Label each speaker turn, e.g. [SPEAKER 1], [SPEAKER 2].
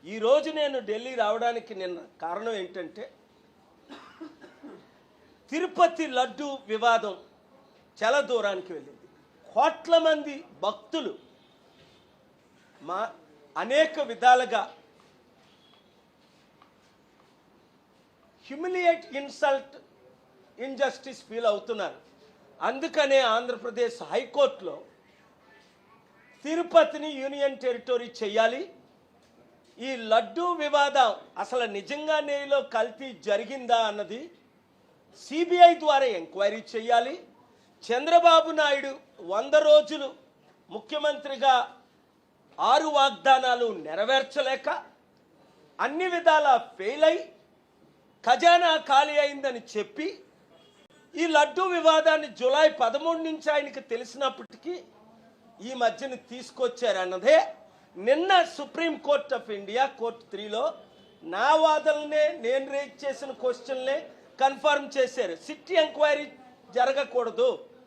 [SPEAKER 1] ఈరోజు నేను ఢిల్లీ రావడానికి నిన్న కారణం ఏంటంటే తిరుపతి లడ్డు వివాదం చాలా దూరానికి వెళ్ళింది. కోట్ల మంది భక్తులు అనేక విధాలుగా హ్యూమిలియేట్, ఇన్సల్ట్, ఇన్జస్టిస్ ఫీల్ అవుతున్నారు. అందుకనే ఆంధ్రప్రదేశ్ హైకోర్టులో తిరుపతిని యూనియన్ టెరిటరీ చేయాలి, ఈ లడ్డూ వివాదం అసలు నిజంగా నెయ్యిలో కల్తీ జరిగిందా అన్నది సిబిఐ ద్వారా ఎంక్వైరీ చేయాలి. చంద్రబాబు నాయుడు 100 రోజులు ముఖ్యమంత్రిగా 6 వాగ్దానాలు నెరవేర్చలేక అన్ని విధాల ఫెయిల్ అయి ఖజానా ఖాళీ అయిందని చెప్పి ఈ లడ్డూ వివాదాన్ని జూలై 13 నుంచి ఆయనకి తెలిసినప్పటికీ ఈ మధ్యన తీసుకొచ్చారన్నదే నిన్న సుప్రీంకోర్టు ఆఫ్ ఇండియా కోర్టు 3లో నా వాదనలనే, నేను రేజ్ చేసిన క్వశ్చన్లే కన్ఫర్మ్ చేశారు. సిట్ ఎంక్వైరీ జరగకూడదు,